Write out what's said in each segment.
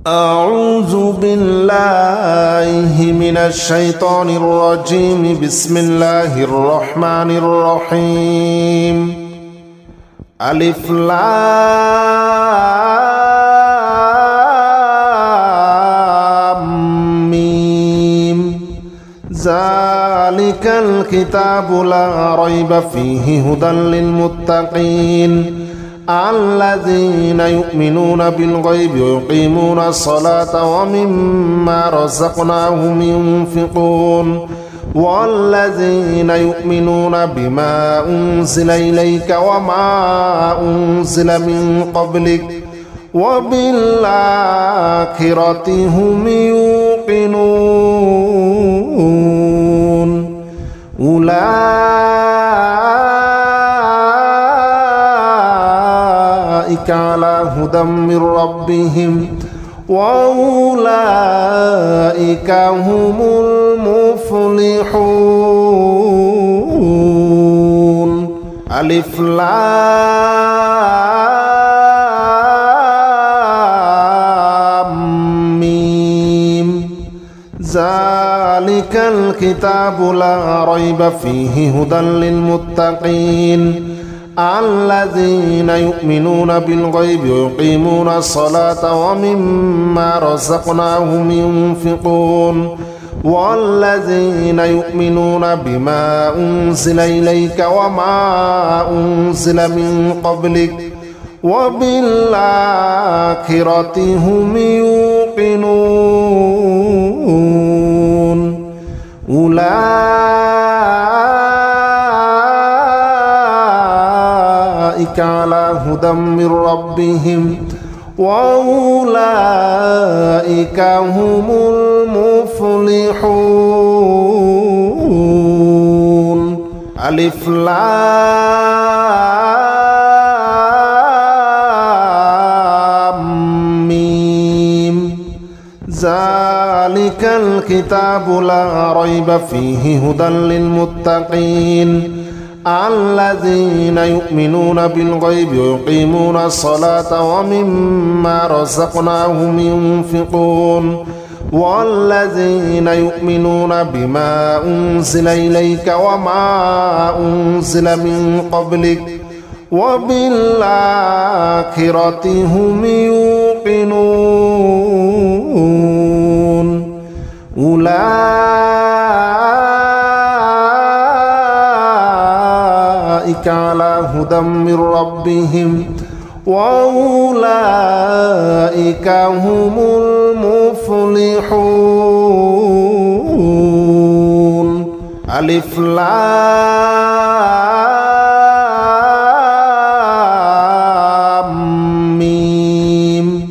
أعوذ بالله من الشيطان الرجيم بسم الله الرحمن الرحيم ألف لام ميم ذلك الكتاب لا ريب فيه هدى للمتقين الذين يؤمنون بالغيب ويقيمون الصلاة ومما رزقناهم ينفقون والذين يؤمنون بما أنزل إليك وما أنزل من قبلك وبالآخرة هم يوقنون أولئك على هدى من ربهم وأولئك هم المفلحون ألف لام ميم ذلك الكتاب لا ريب فيه هدى للمتقين الذين يؤمنون بالغيب ويقيمون الصلاة ومما رزقناهم ينفقون والذين يؤمنون بما أنزل إليك وما أنزل من قبلك وبالآخرة هم يوقنون أولئك على هدى من ربهم وأولئك هم المفلحون ألف لام ميم ذلك الكتاب لا ريب فيه هدى للمتقين الذين يؤمنون بالغيب ويقيمون الصلاة ومما رزقناهم ينفقون والذين يؤمنون بما أنزل إليك وما أنزل من قبلك وبالآخرة هم يوقنون أولئك على هدى من ربهم وأولئك هم المفلحون ألف لام ميم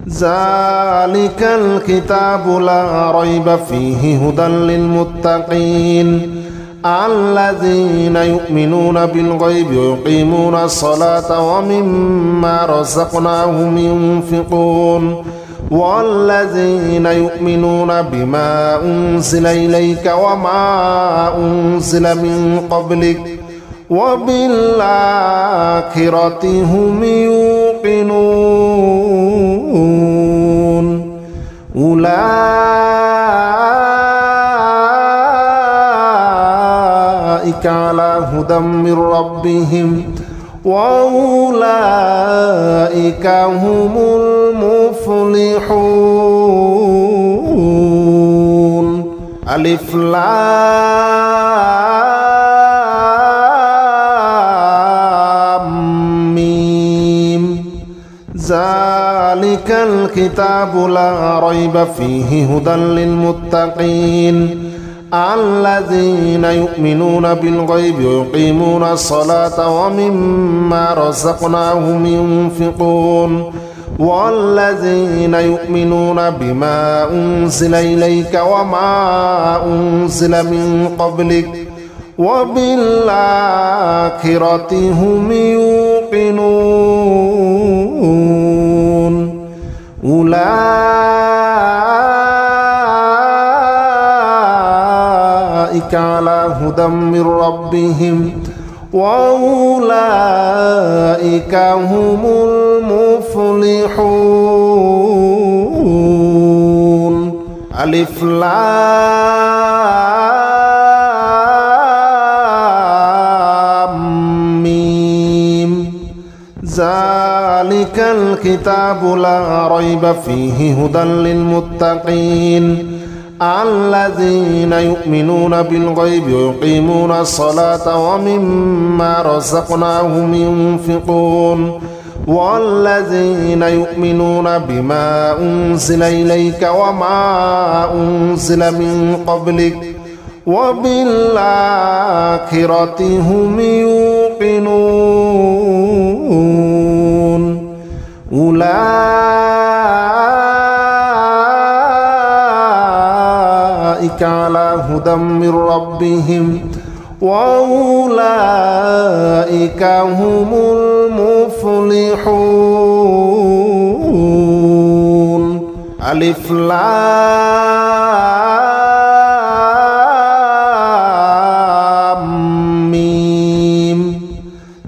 ذلك الكتاب لا ريب فيه هدى للمتقين الذين يؤمنون بالغيب ويقيمون الصلاة ومما رزقناهم ينفقون والذين يؤمنون بما أنزل إليك وما أنزل من قبلك وبالآخرة هم يوقنون أولئك على هدى من ربهم وأولئك هم المفلحون ألف لام ميم ذلك الكتاب لا ريب فيه هدى للمتقين الذين يؤمنون بالغيب ويقيمون الصلاة ومما رزقناهم ينفقون والذين يؤمنون بما أنزل إليك وما أنزل من قبلك وبالآخرة هم يوقنون أولئك على هدى من ربهم وأولئك هم المفلحون. ألف لام ميم ذلك الكتاب لا ريب فيه هدى للمتقين الذين يؤمنون بالغيب ويقيمون الصلاة ومما رزقناهم ينفقون والذين يؤمنون بما أنزل إليك وما أنزل من قبلك وبالآخرة هم يوقنون أولئك على هدى من ربهم وأولئك هم المفلحون ألف لام ميم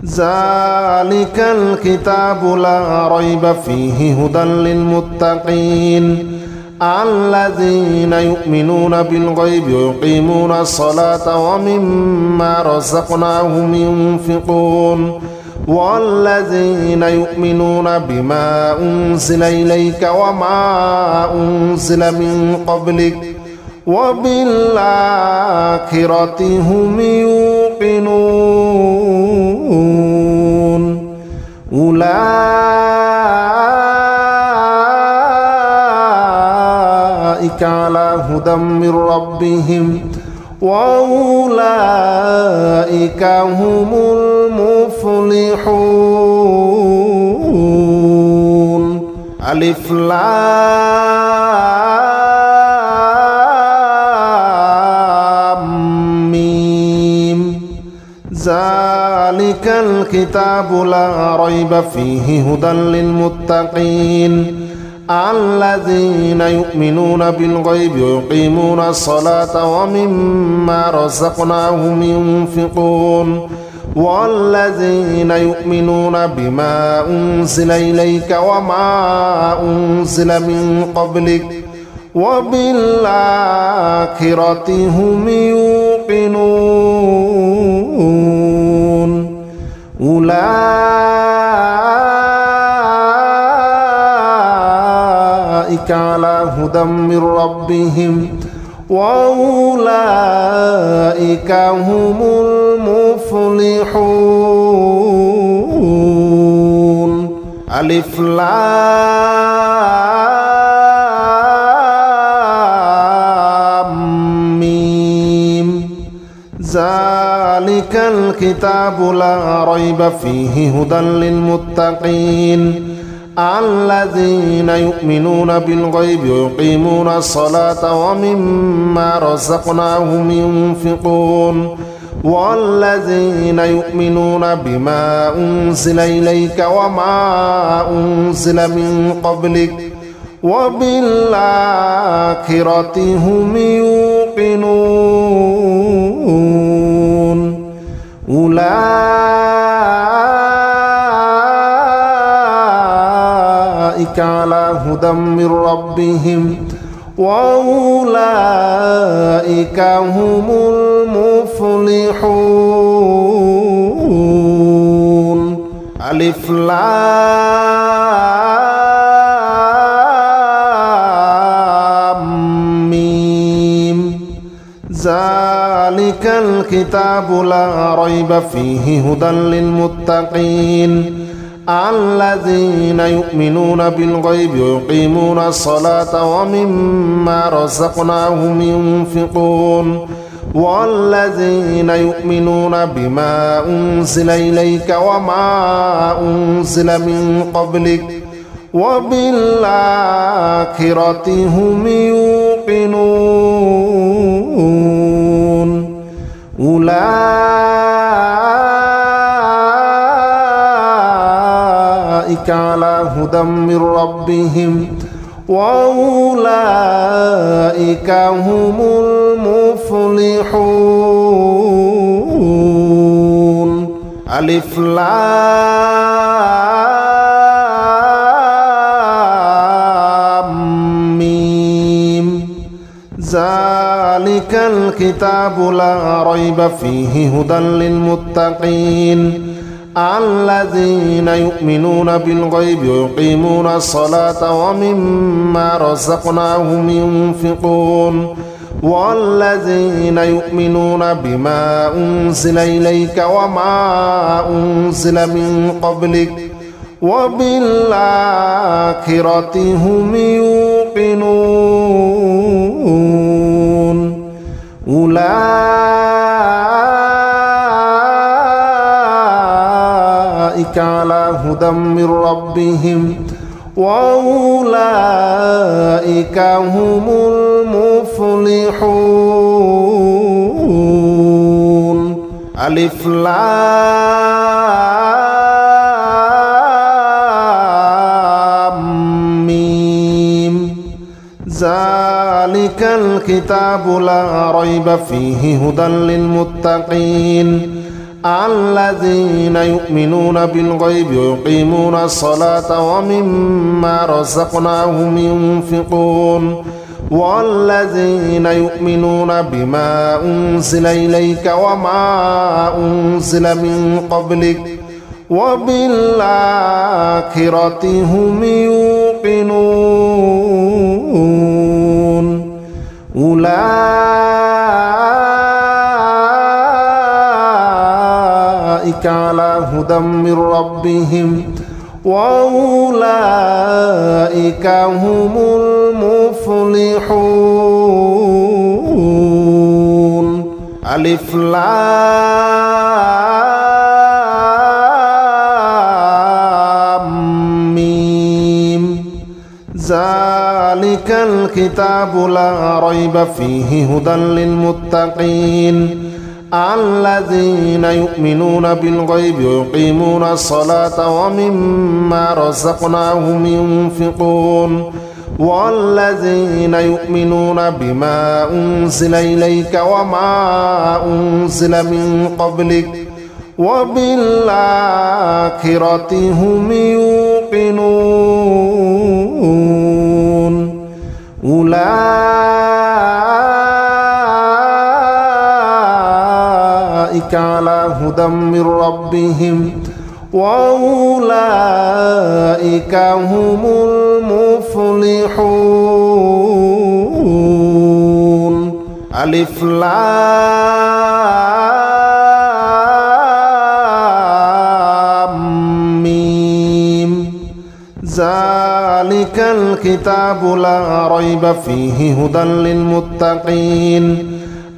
ذلك الكتاب لا ريب فيه هدى للمتقين الذين يؤمنون بالغيب ويقيمون الصلاة ومما رزقناهم ينفقون والذين يؤمنون بما أنزل إليك وما أنزل من قبلك وبالآخرة هم يوقنون أولئك على هدى من ربهم وأولئك هم المفلحون ألف لام ميم ذلك الكتاب لا ريب فيه هدى للمتقين الذين يؤمنون بالغيب ويقيمون الصلاة ومما رزقناهم ينفقون والذين يؤمنون بما أنزل إليك وما أنزل من قبلك وبالآخرة هم يوقنون أولئك على هدى من ربهم وأولئك هم المفلحون ألف لام ميم ذلك الكتاب لا ريب فيه هدى للمتقين الذين يؤمنون بالغيب ويقيمون الصلاة ومما رزقناهم ينفقون والذين يؤمنون بما أنزل إليك وما أنزل من قبلك وبالآخرة هم يوقنون أولئك على هدى من ربهم وأولئك هم المفلحون ألف لام ميم ذلك الكتاب لا ريب فيه هدى للمتقين الذين يؤمنون بالغيب ويقيمون الصلاة ومما رزقناهم ينفقون والذين يؤمنون بما أنزل إليك وما أنزل من قبلك وبالآخرة هم يوقنون أولئك على هدى من ربهم وأولئك هم المفلحون ألف لام ميم ذلك الكتاب لا ريب فيه هدى للمتقين الذين يؤمنون بالغيب ويقيمون الصلاة ومما رزقناهم ينفقون والذين يؤمنون بما أنزل إليك وما أنزل من قبلك وبالآخرة هم يوقنون أولئك على هدى من ربهم وأولئك هم المفلحون ألف لام ميم ذلك الكتاب لا ريب فيه هدى للمتقين الذين يؤمنون بالغيب ويقيمون الصلاة ومما رزقناهم ينفقون والذين يؤمنون بما أنزل إليك وما أنزل من قبلك وبالآخرة هم يوقنون أولئك على هدى من ربهم وأولئك هم المفلحون ألف لام ميم ذلك الكتاب لا ريب فيه هدى للمتقين الذين يؤمنون بالغيب ويقيمون الصلاة ومما رزقناهم ينفقون والذين يؤمنون بما أنزل إليك وما أنزل من قبلك وبالآخرة هم يوقنون أولئك على هدى من ربهم وأولئك هم المفلحون ألف لام ميم ذلك الكتاب لا ريب فيه هدى للمتقين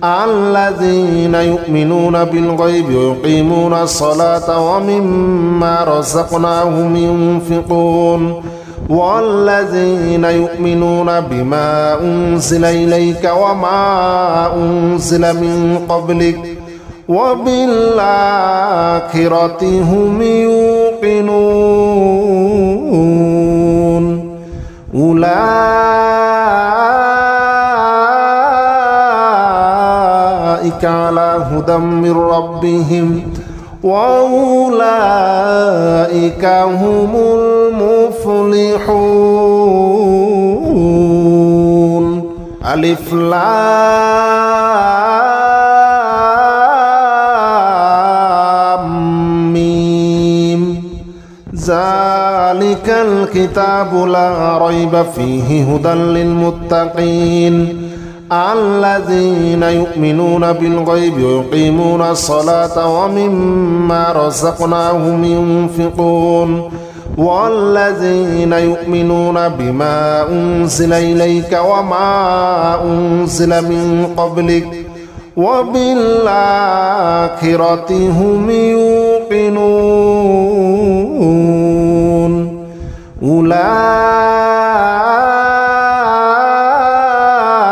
الذين يؤمنون بالغيب ويقيمون الصلاة ومما رزقناهم ينفقون والذين يؤمنون بما أنزل إليك وما أنزل من قبلك وبالآخرة هم يوقنون أولئك على هدى من ربهم وأولئك هم المفلحون ألف لام ميم ذلك الكتاب لا ريب فيه هدى للمتقين الذين يؤمنون بالغيب ويقيمون الصلاة ومما رزقناهم ينفقون والذين يؤمنون بما أنزل إليك وما أنزل من قبلك وبالآخرة هم يوقنون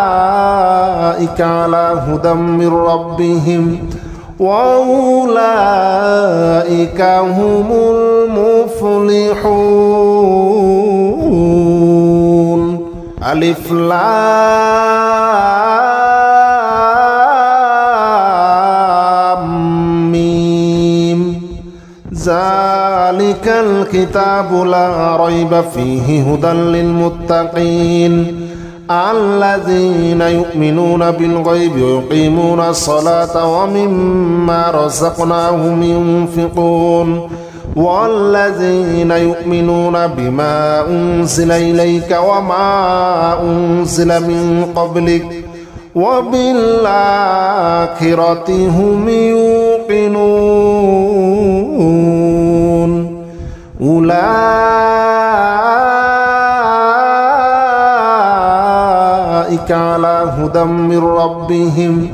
أولئك على هدى من ربهم وأولئك هم المفلحون ألف لام ميم ذلك الكتاب لا ريب فيه هدى للمتقين الذين يؤمنون بالغيب ويقيمون الصلاة ومما رزقناهم ينفقون والذين يؤمنون بما أنزل إليك وما أنزل من قبلك وبالآخرة هم يوقنون أولئك على هدى من ربهم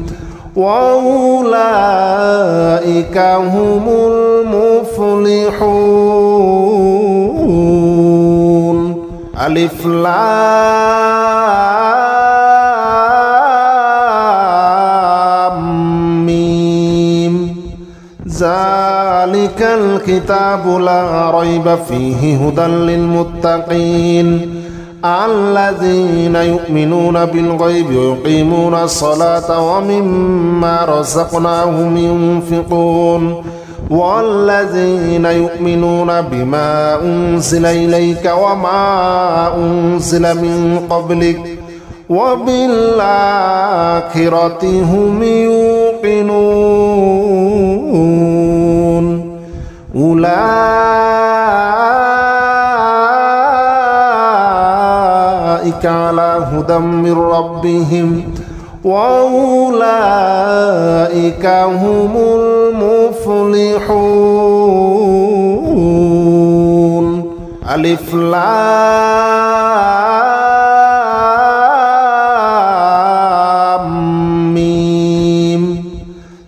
وأولئك هم المفلحون. ألف لام ميم ذلك الكتاب لا ريب فيه هدى للمتقين الذين يؤمنون بالغيب ويقيمون الصلاة ومما رزقناهم ينفقون والذين يؤمنون بما أنزل إليك وما أنزل من قبلك وبالآخرة هم يوقنون أولئك على هدى من ربهم وأولئك هم المفلحون. ألف لام ميم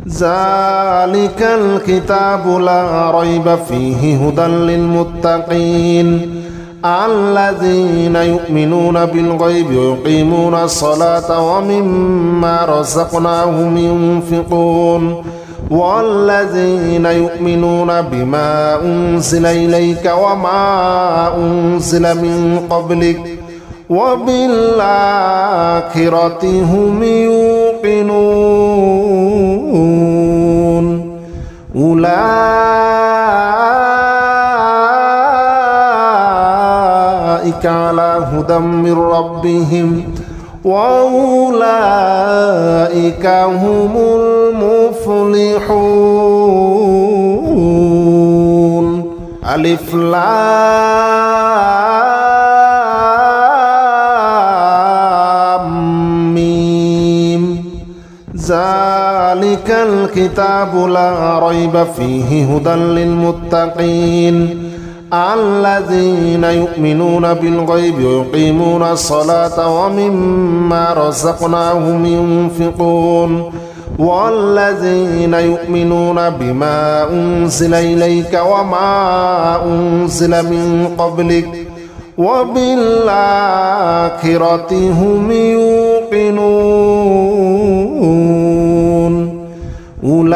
ذلك الكتاب لا ريب فيه هدى للمتقين الذين يؤمنون بالغيب ويقيمون الصلاة ومما رزقناهم ينفقون والذين يؤمنون بما أنزل إليك وما أنزل من قبلك وبالآخرة هم يوقنون أولئك على هدى من ربهم وأولئك هم المفلحون. ألف لام ميم ذلك الكتاب لا ريب فيه هدى للمتقين الذين يؤمنون بالغيب ويقيمون الصلاة ومما رزقناهم ينفقون والذين يؤمنون بما أنزل إليك وما أنزل من قبلك وبالآخرة هم يوقنون أولئك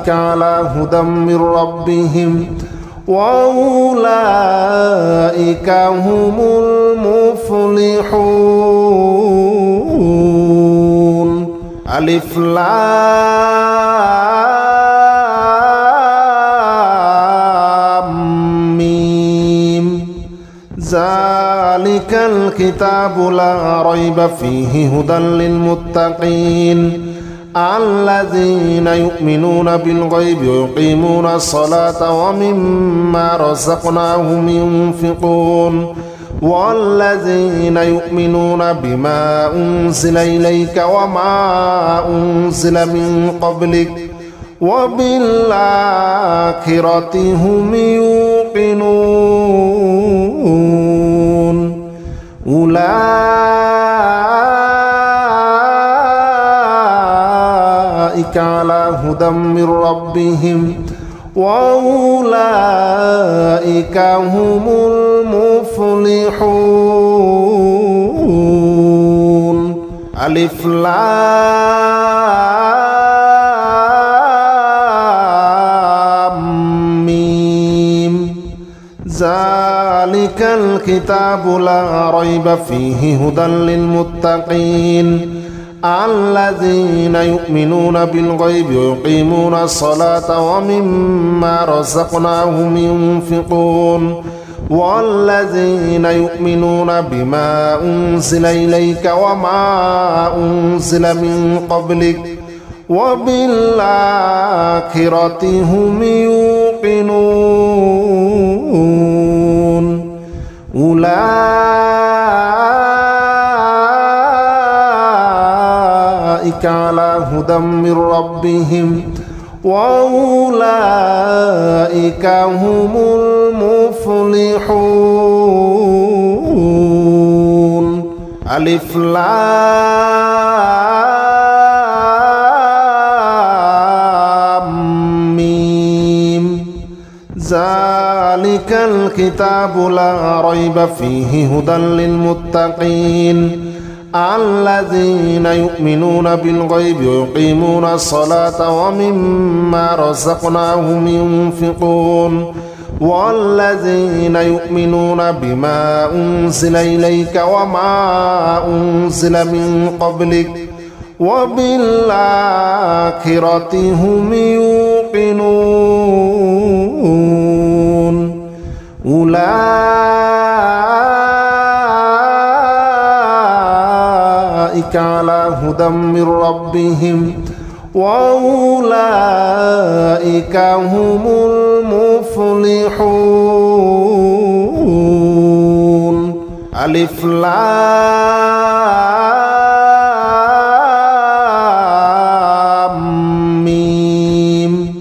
على هدى من ربهم وأولئك هم المفلحون. ألف لام ميم ذلك الكتاب لا ريب فيه هدى للمتقين الذين يؤمنون بالغيب ويقيمون الصلاة ومما رزقناهم ينفقون والذين يؤمنون بما أنزل إليك وما أنزل من قبلك وبالآخرة هم يوقنون أولئك على هدى من ربهم وأولئك هم المفلحون. ألف لام ميم ذلك الكتاب لا ريب فيه هدى للمتقين الذين يؤمنون بالغيب ويقيمون الصلاة ومما رزقناهم ينفقون والذين يؤمنون بما أنزل إليك وما أنزل من قبلك وبالآخرة هم يوقنون أولئك على هدى من ربهم وأولئك هم المفلحون. ألف لام ميم ذلك الكتاب لا ريب فيه هدى للمتقين الذين يؤمنون بالغيب ويقيمون الصلاة ومما رزقناهم ينفقون والذين يؤمنون بما أنزل إليك وما أنزل من قبلك وبالآخرة هم يوقنون أولئك على هدى من ربهم وأولئك هم المفلحون. ألف لام ميم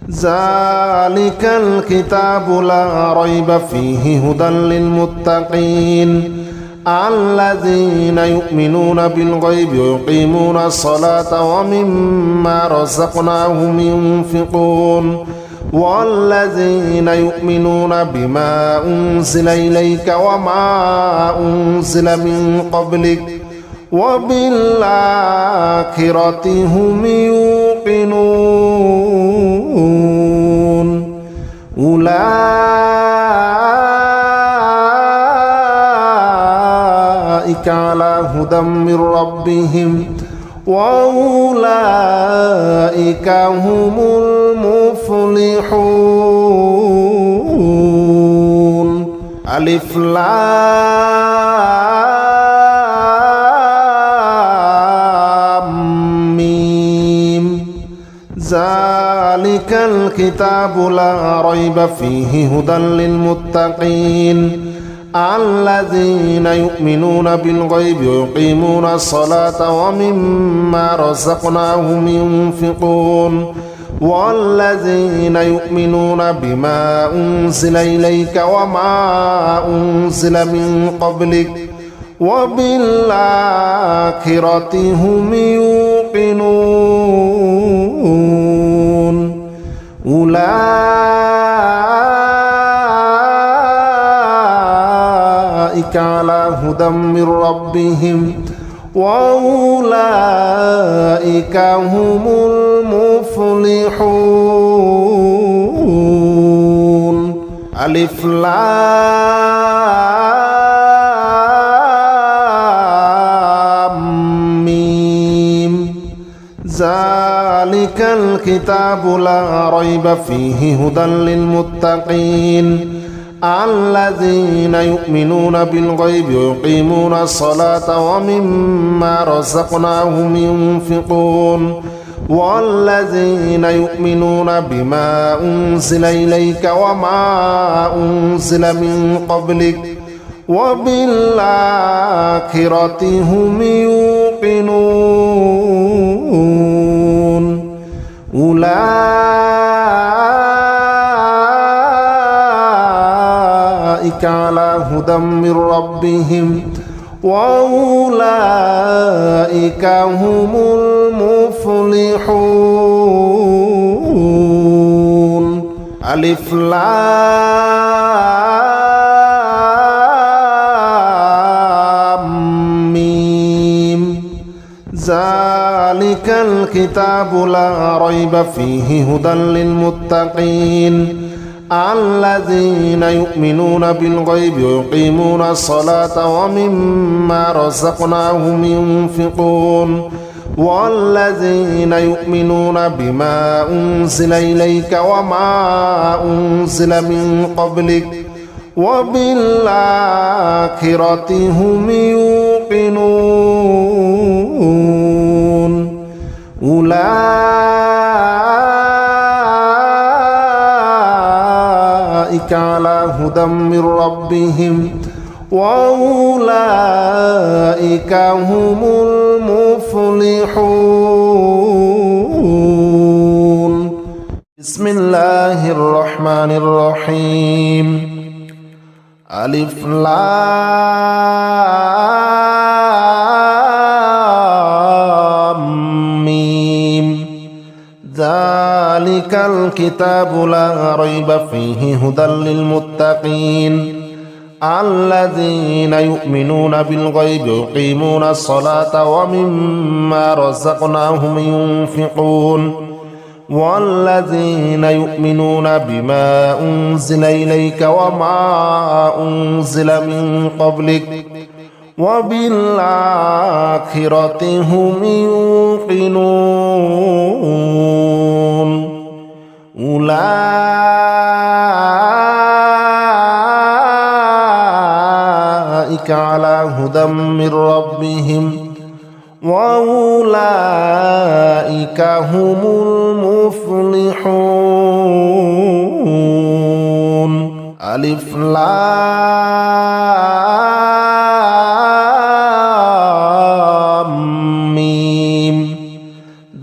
ذلك الكتاب لا ريب فيه هدى للمتقين الذين يؤمنون بالغيب ويقيمون الصلاة ومما رزقناهم ينفقون والذين يؤمنون بما أنزل إليك وما أنزل من قبلك وبالآخرة هم يوقنون أولئك على هدى من ربهم وأولئك هم المفلحون. ألف لام ميم ذلك الكتاب لا ريب فيه هدى للمتقين الذين يؤمنون بالغيب ويقيمون الصلاة ومما رزقناهم ينفقون والذين يؤمنون بما أنزل إليك وما أنزل من قبلك وبالآخرة هم يوقنون أولئك على هدى من ربهم وأولئك هم المفلحون. ألف لام ميم ذلك الكتاب لا ريب فيه هدى للمتقين الذين يؤمنون بالغيب ويقيمون الصلاة ومما رزقناهم ينفقون والذين يؤمنون بما أنزل إليك وما أنزل من قبلك وبالآخرة هم يوقنون أولئك على هدى من ربهم وأولئك هم المفلحون. ألف لام ميم ذلك الكتاب لا ريب فيه هدى للمتقين الذين يؤمنون بالغيب ويقيمون الصلاة ومما رزقناهم ينفقون والذين يؤمنون بما أنزل إليك وما أنزل من قبلك وبالآخرة هم يوقنون أولئك على هدى من ربهم وأولئك هم المفلحون. بسم الله الرحمن الرحيم. ألف لام ميم ذلك الكتاب لا ريب فيه هدى للمتقين الذين يؤمنون بالغيب ويقيمون الصلاة ومما رزقناهم ينفقون والذين يؤمنون بما أنزل إليك وما أنزل من قبلك وبالآخرة هم يوقنون أولئك على هدى من ربهم وأولئك هم المفلحون. ألف لام ميم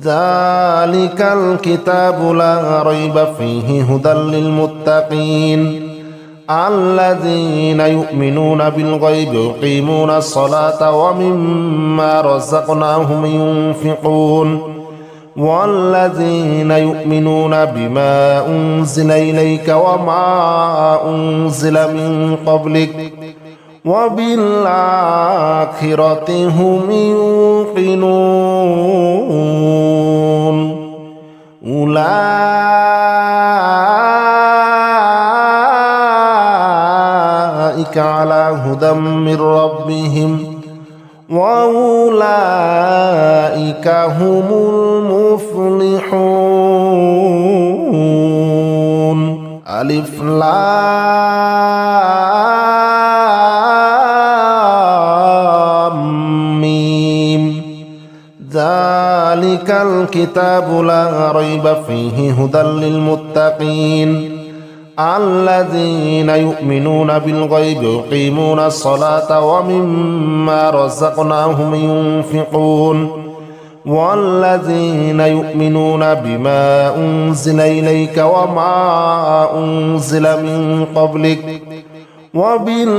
ذلك الكتاب لا ريب فيه هدى للمتقين الذين يؤمنون بالغيب ويقيمون الصلاة ومما رزقناهم ينفقون والذين يؤمنون بما أنزل إليك وما أنزل من قبلك وبالآخرة هم يوقنون أولئك على هدى من ربهم وأولئك هم المفلحون. ألف لام ميم ذلك الكتاب لا ريب فيه هدى للمتقين الذين يؤمنون بالغيب ويقيمون الصلاة ومما رزقناهم ينفقون والذين يؤمنون بما أنزل إليك وما أنزل من قبلك وبالآخرة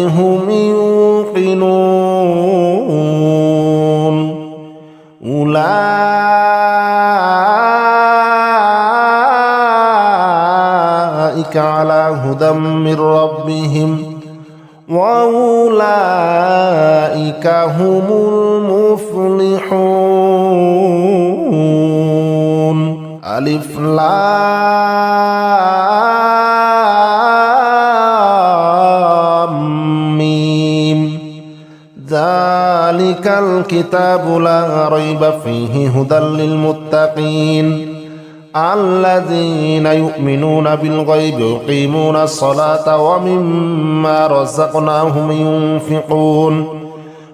هم يوقنون أولئك على هدى من ربهم وأولئك هم المفلحون. ألف لام ميم ذلك الكتاب لا ريب فيه هدى للمتقين الذين يؤمنون بالغيب ويقيمون الصلاة ومما رزقناهم ينفقون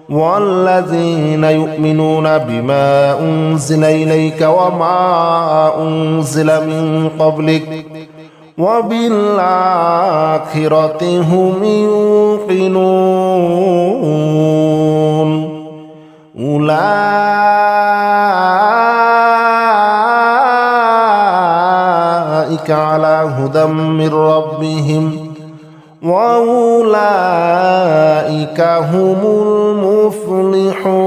والذين يؤمنون بما أنزل إليك وما أنزل من قبلك وبالآخرة هم يوقنون أولئك على هدى من ربهم وأولئك هم المفلحون.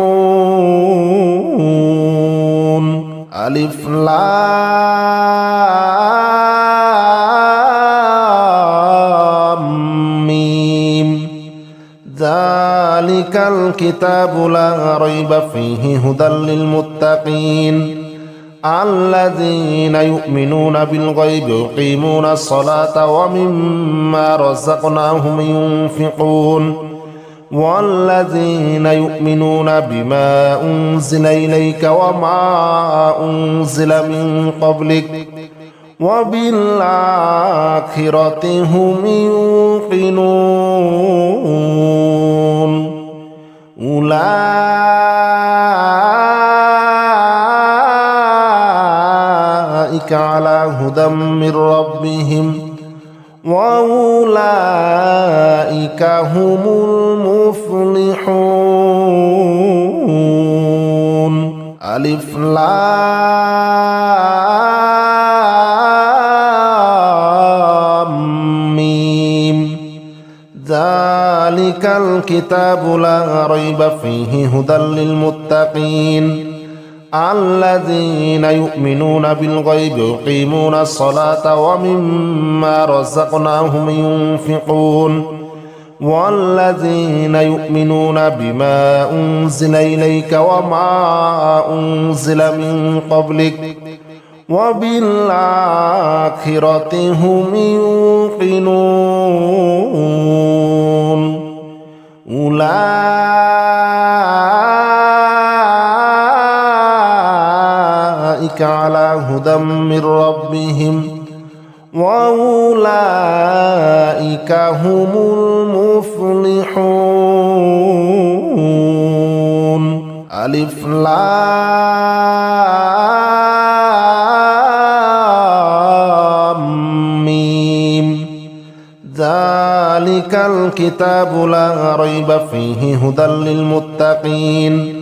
ألف لام ميم ذلك الكتاب لا ريب فيه هدى للمتقين الذين يؤمنون بالغيب ويقيمون الصلاة ومما رزقناهم ينفقون والذين يؤمنون بما أنزل إليك وما أنزل من قبلك وبالآخرة هم يوقنون أولئك على هدى من ربهم وأولئك هم المفلحون. ألف لام ميم ذلك الكتاب لا ريب فيه هدى للمتقين الذين يؤمنون بالغيب ويقيمون الصلاة ومما رزقناهم ينفقون والذين يؤمنون بما أنزل إليك وما أنزل من قبلك وبالآخرة هم يوقنون أولئك على هدى من ربهم وأولئك هم المفلحون. ألف لام ميم ذلك الكتاب لا ريب فيه هدى للمتقين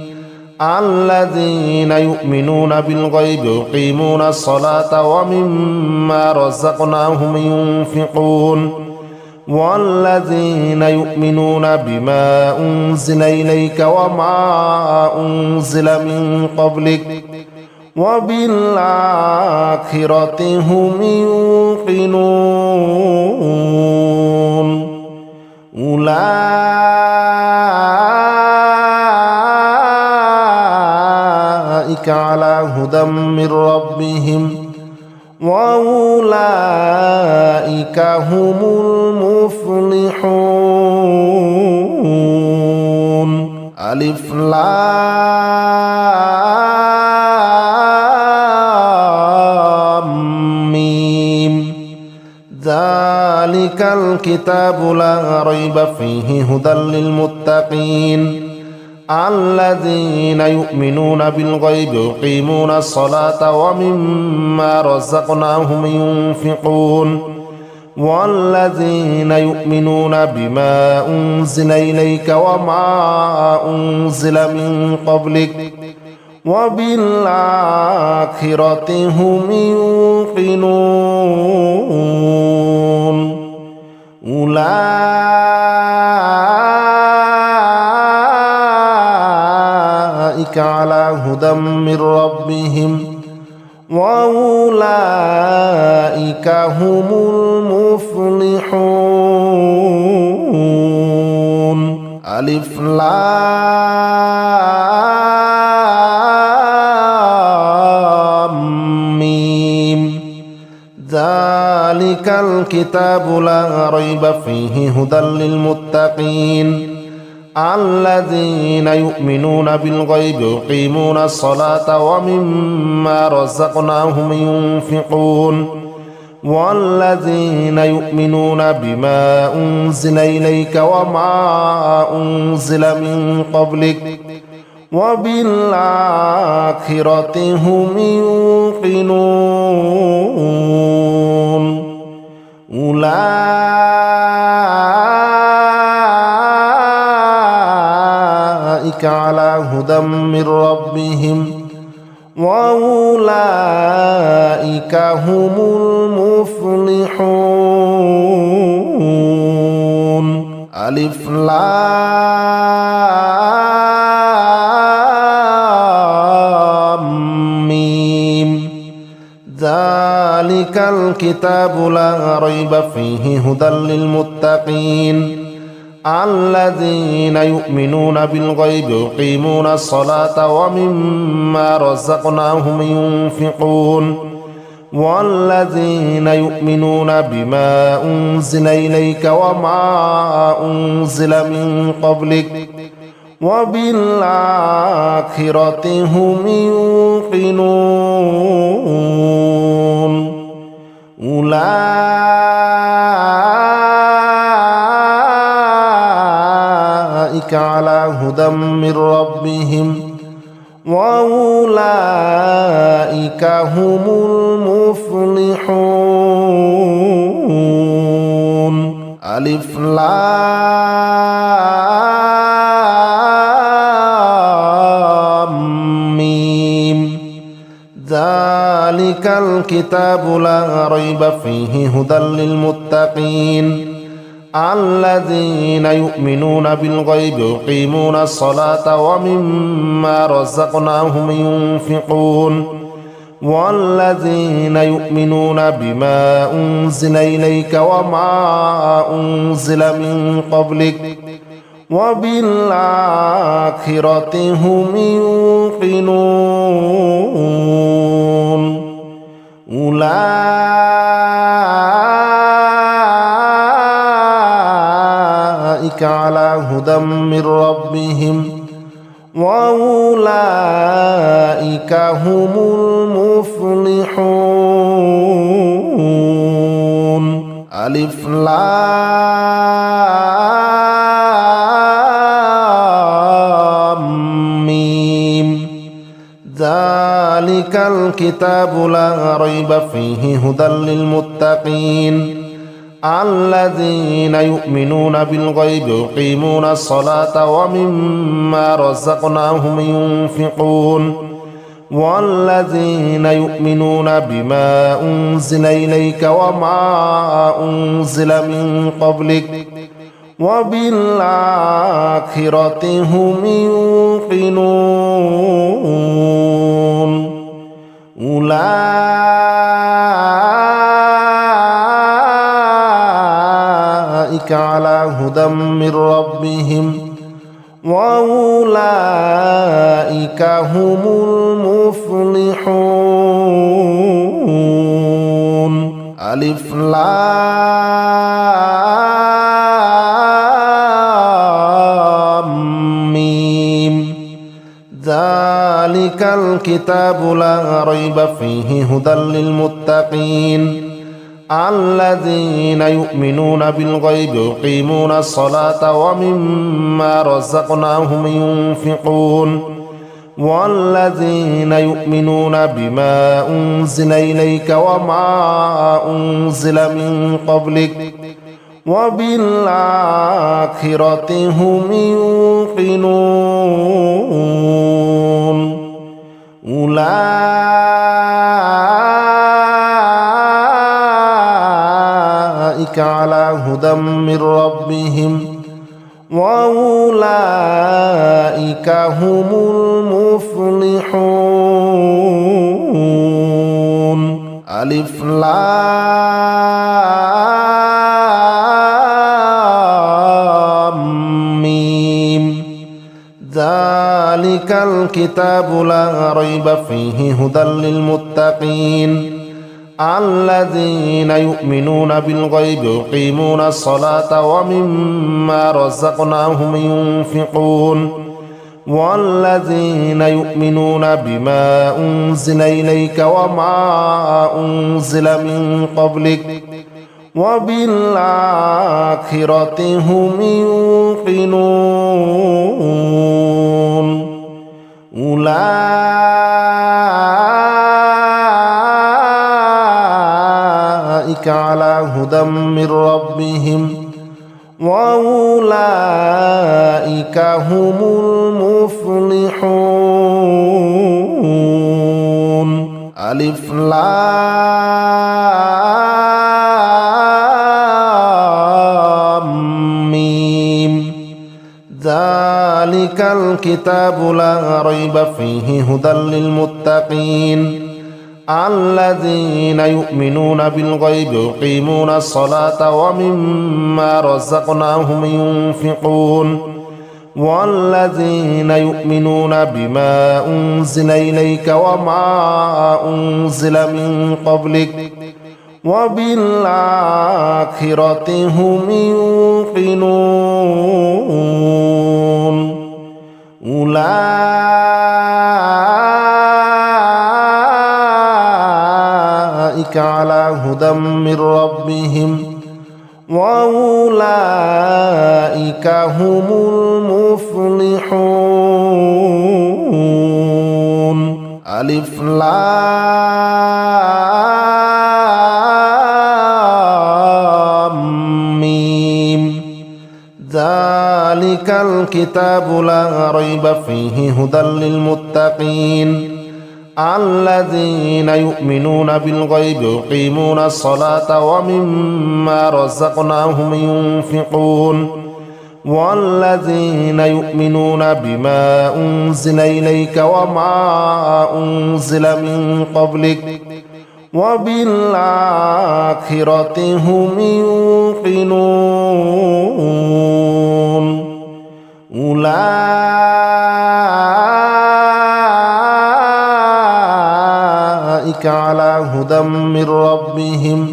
الذين يؤمنون بالغيب ويقيمون الصلاة ومما رزقناهم ينفقون والذين يؤمنون بما أنزل إليك وما أنزل من قبلك وبالآخرة هم يوقنون أولئك على هدى من ربهم وأولئك هم المفلحون. ألف لام ميم ذلك الكتاب لا ريب فيه هدى للمتقين الذين يؤمنون بالغيب ويقيمون الصلاة ومما رزقناهم ينفقون والذين يؤمنون بما أنزل إليك وما أنزل من قبلك وبالآخرة هم يوقنون أولئك على هدى من ربهم وأولئك هم المفلحون. ألف لام ميم ذلك الكتاب لا ريب فيه هدى للمتقين الذين يؤمنون بالغيب ويقيمون الصلاة ومما رزقناهم ينفقون والذين يؤمنون بما أنزل إليك وما أنزل من قبلك وبالآخرة هم يوقنون أولئك على هدى من ربهم وأولئك هم المفلحون. ألف لام ميم ذلك الكتاب لا ريب فيه هدى للمتقين الذين يؤمنون بالغيب ويقيمون الصلاة ومما رزقناهم ينفقون والذين يؤمنون بما أنزل إليك وما أنزل من قبلك وبالآخرة هم يوقنون أولئك على هدى من ربهم وأولئك هم المفلحون ألف لام ميم ذلك الكتاب لا ريب فيه هدى للمتقين الذين يؤمنون بالغيب ويقيمون الصلاة ومما رزقناهم ينفقون والذين يؤمنون بما أنزل إليك وما أنزل من قبلك وبالآخرة هم يوقنون أولئك على هدى من ربهم وأولئك هم المفلحون ألف لام ميم ذلك الكتاب لا ريب فيه هدى للمتقين الذين يؤمنون بالغيب ويقيمون الصلاة ومما رزقناهم ينفقون والذين يؤمنون بما أنزل إليك وما أنزل من قبلك وبالآخرة هم يوقنون أولئك على هدى من ربهم وأولئك هم المفلحون ألف لام ميم ذلك الكتاب لا ريب فيه هدى للمتقين الذين يؤمنون بالغيب ويقيمون الصلاة ومما رزقناهم ينفقون والذين يؤمنون بما أنزل إليك وما أنزل من قبلك وبالآخرة هم يوقنون أولئك على هدى من ربهم وأولئك هم المفلحون ألف لام ميم ذلك الكتاب لا ريب فيه هدى للمتقين الذين يؤمنون بالغيب ويقيمون الصلاة ومما رزقناهم ينفقون والذين يؤمنون بما أنزل إليك وما أنزل من قبلك وبالآخرة هم يوقنون أولئك على هدى من ربهم وأولئك هم المفلحون ألف لام ميم ذلك الكتاب لا ريب فيه هدى للمتقين الذين يؤمنون بالغيب ويقيمون الصلاة ومما رزقناهم ينفقون والذين يؤمنون بما أنزل إليك وما أنزل من قبلك وبالآخرة هم يوقنون أولئك على هدى من ربهم وأولئك هم المفلحون ألف لام ميم ذلك الكتاب لا ريب فيه هدى للمتقين الذين يؤمنون بالغيب ويقيمون الصلاة ومما رزقناهم ينفقون والذين يؤمنون بما أنزل إليك وما أنزل من قبلك وبالآخرة هم يوقنون أولئك على هدى من ربهم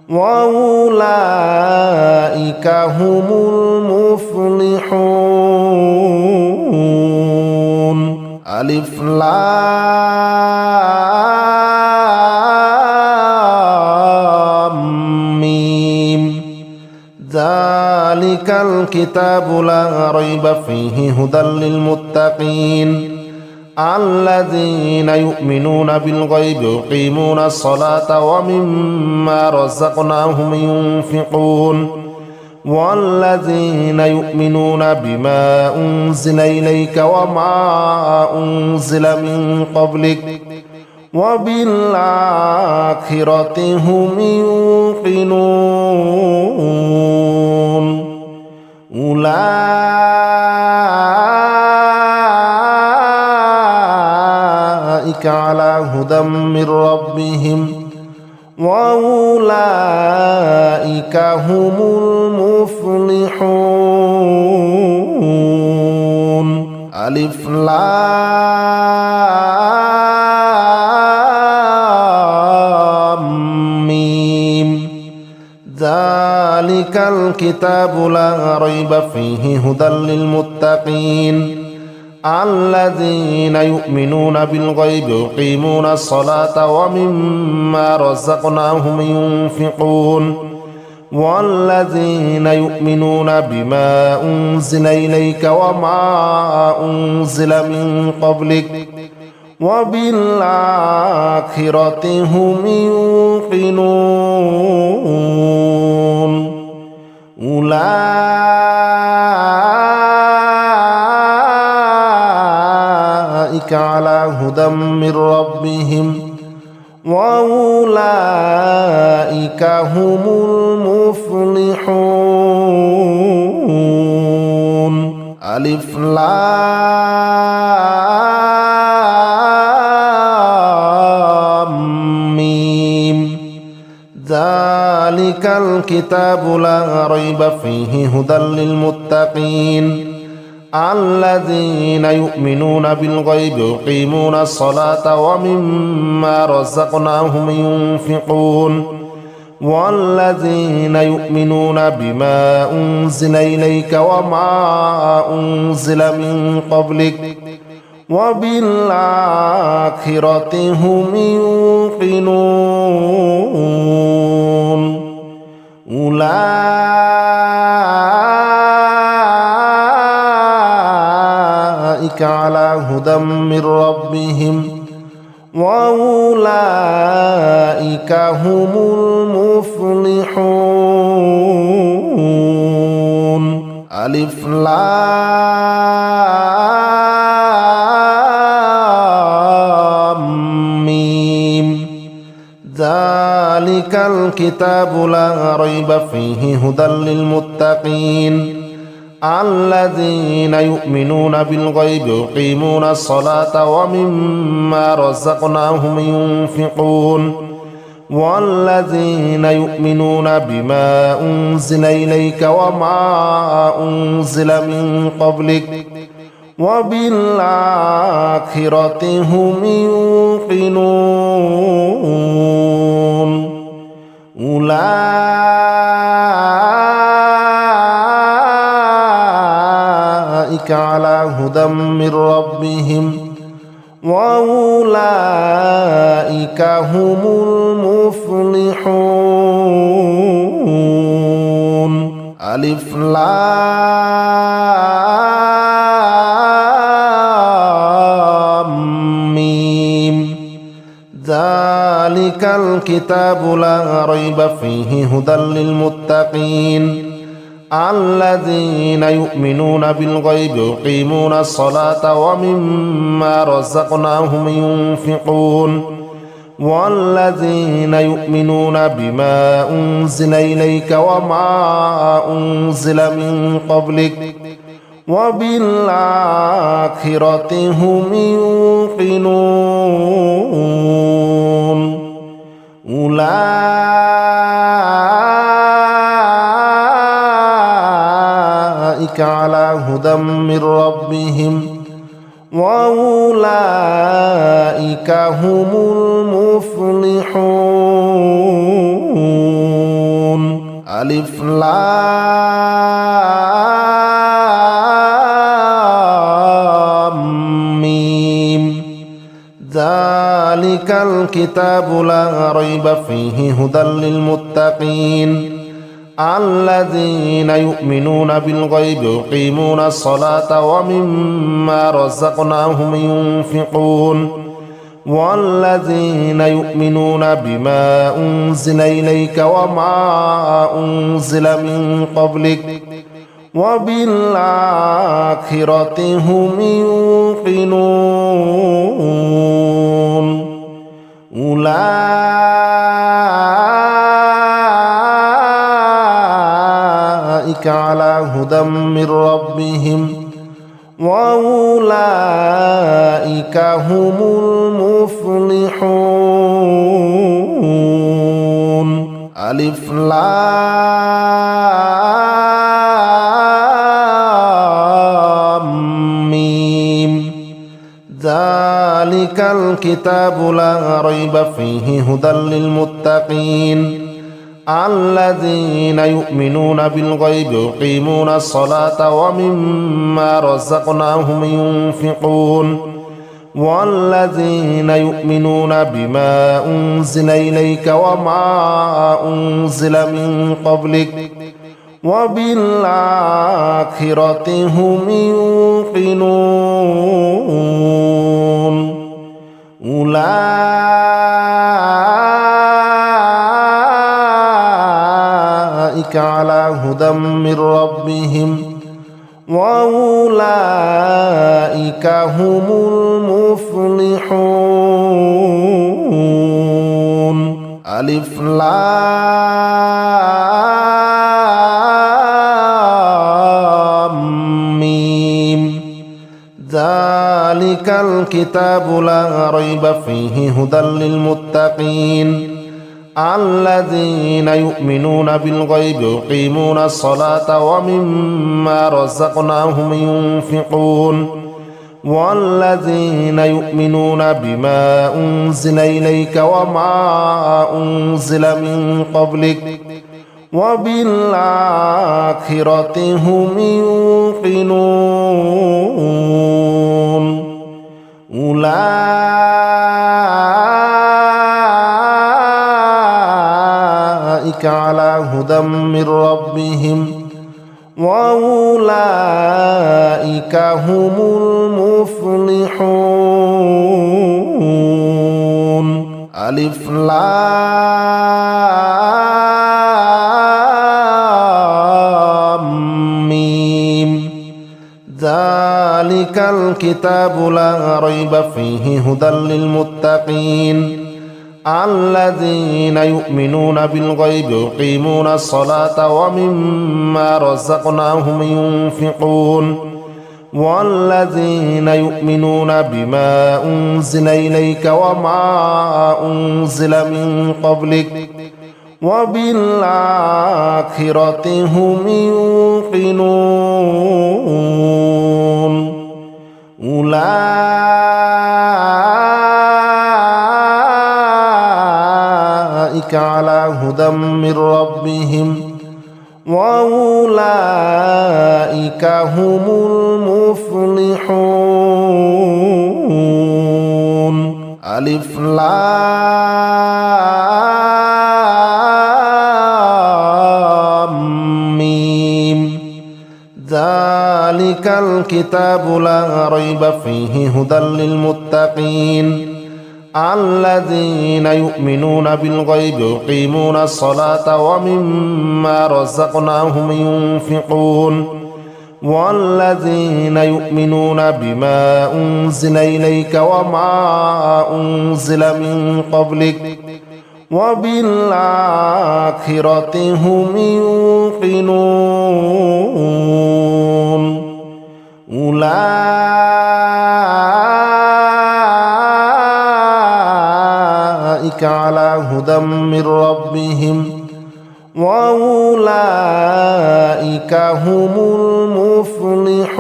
وأولئك هم المفلحون ألف لام ميم ذلك الكتاب لا ريب فيه هدى للمتقين الذين يؤمنون بالغيب ويقيمون الصلاة ومما رزقناهم ينفقون والذين يؤمنون بما أنزل إليك وما أنزل من قبلك وبالآخرة هم يوقنون أولئك على هدى من ربهم وأولئك هم المفلحون ألف لام ميم ذلك الكتاب لا ريب فيه هدى للمتقين الذين يؤمنون بالغيب ويقيمون الصلاة ومما رزقناهم ينفقون والذين يؤمنون بما أنزل إليك وما أنزل من قبلك وبالآخرة هم يوقنون أولئك على هدى من ربهم وأولئك هم المفلحون ألف لام ميم ذلك الكتاب لا ريب فيه هدى للمتقين الذين يؤمنون بالغيب ويقيمون الصلاة ومما رزقناهم ينفقون والذين يؤمنون بما أنزل إليك وما أنزل من قبلك وبالآخرة هم يوقنون أولئك على هدى من ربهم وأولئك هم المفلحون ألف لام ميم ذلك الكتاب لا ريب فيه هدى للمتقين الذين يؤمنون بالغيب ويقيمون الصلاة ومما رزقناهم ينفقون والذين يؤمنون بما أنزل إليك وما أنزل من قبلك وبالآخرة هم يوقنون أولئك على هدى من ربهم وأولئك هم المفلحون. ألف لام ميم ذلك الكتاب لا ريب فيه هدى للمتقين الذين يؤمنون بالغيب ويقيمون الصلاة ومما رزقناهم ينفقون والذين يؤمنون بما أنزل إليك وما أنزل من قبلك وبالآخرة هم يوقنون أولئك على هدى من ربهم وأولئك هم المفلحون. ألف لام ميم ذلك الكتاب لا ريب فيه هدى للمتقين الذين يؤمنون بالغيب ويقيمون الصلاة ومما رزقناهم ينفقون والذين يؤمنون بما أنزل إليك وما أنزل من قبلك وبالآخرة هم يوقنون أولئك على هدى من ربهم وأولئك هم المفلحون. ألف لام ميم ذلك الكتاب لا ريب فيه هدى للمتقين الذين يؤمنون بالغيب ويقيمون الصلاة ومما رزقناهم ينفقون والذين يؤمنون بما أنزل إليك وما أنزل من قبلك وبالآخرة هم يوقنون أولئك على هدى من ربهم وأولئك هم المفلحون. ألف لام ميم ذلك الكتاب لا ريب فيه هدى للمتقين الذين يؤمنون بالغيب ويقيمون الصلاة ومما رزقناهم ينفقون والذين يؤمنون بما أنزل إليك وما أنزل من قبلك وبالآخرة هم يوقنون أولئك على هدى من ربهم وأولئك هم المفلحون. ألف لام ميم ذلك الكتاب لا ريب فيه هدى للمتقين الذين يؤمنون بالغيب ويقيمون الصلاة ومما رزقناهم ينفقون والذين يؤمنون بما أنزل إليك وما أنزل من قبلك وبالآخرة هم يوقنون أولئك على هدى من ربهم وأولئك هم المفلحون. ألف لام ميم ذلك الكتاب لا ريب فيه هدى للمتقين الذين يؤمنون بالغيب ويقيمون الصلاة ومما رزقناهم ينفقون والذين يؤمنون بما أنزل إليك وما أنزل من قبلك وبالآخرة هم يوقنون. أولئك على هدى من ربهم وأولئك هم المفلحون.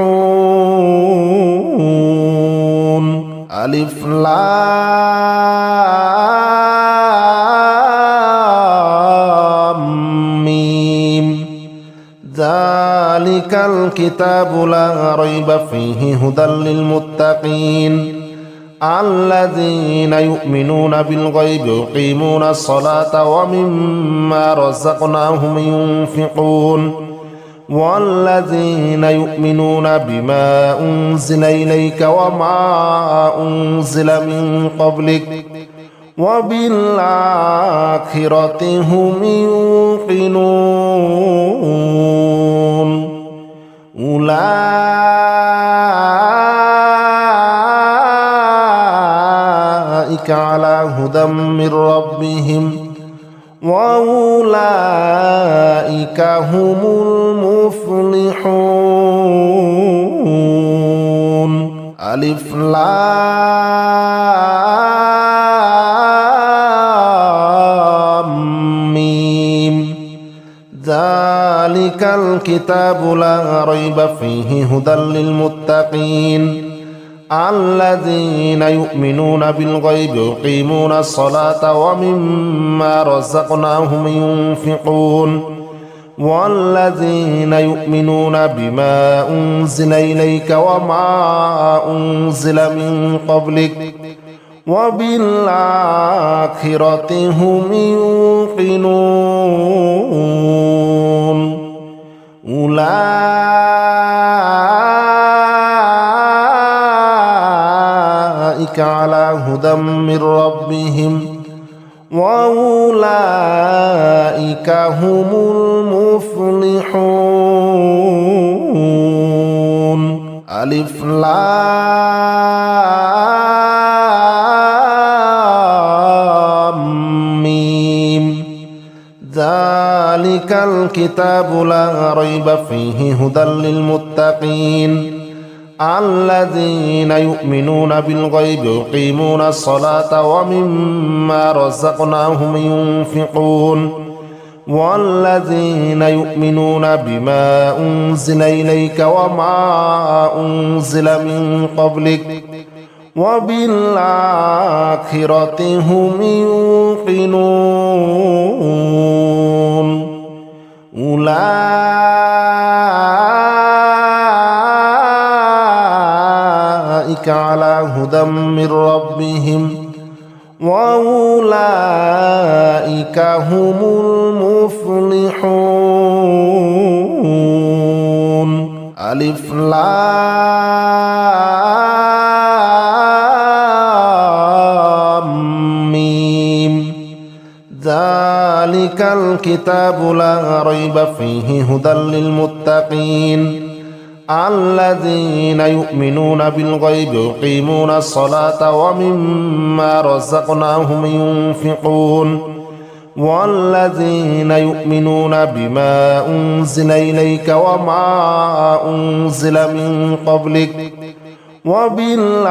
ألف لام ميم ذلك الكتاب لا ريب فيه هدى للمتقين الذين يؤمنون بالغيب ويقيمون الصلاة ومما رزقناهم ينفقون والذين يؤمنون بما أنزل إليك وما أنزل من قبلك وبالآخرة هم يوقنون. أولئك على هدى من ربهم وأولئك هم المفلحون. ألف لام ميم ذلك الكتاب لا ريب فيه هدى للمتقين الذين يؤمنون بالغيب ويقيمون الصلاة ومما رزقناهم ينفقون والذين يؤمنون بما أنزل إليك وما أنزل من قبلك وبالآخرة هم يوقنون. أولئك على هدى من ربهم وأولئك هم المفلحون. ألف لام ميم ذلك الكتاب لا ريب فيه هدى للمتقين الذين يؤمنون بالغيب ويقيمون الصلاة ومما رزقناهم ينفقون والذين يؤمنون بما أنزل إليك وما أنزل من قبلك وبالآخرة هم يوقنون. أولئك على هدى من ربهم وأولئك هم المفلحون. ألف لام ميم ذلك الكتاب لا ريب فيه هدى للمتقين الذين يؤمنون بالغيب ويقيمون الصلاة ومما رزقناهم ينفقون والذين يؤمنون بما أنزل إليك وما أنزل من قبلك وبالآخرة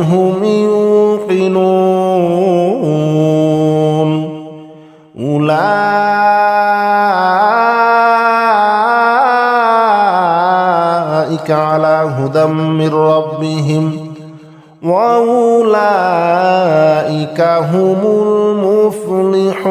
هم يوقنون أولئك على هدى من ربهم وأولئك هم المفلحون.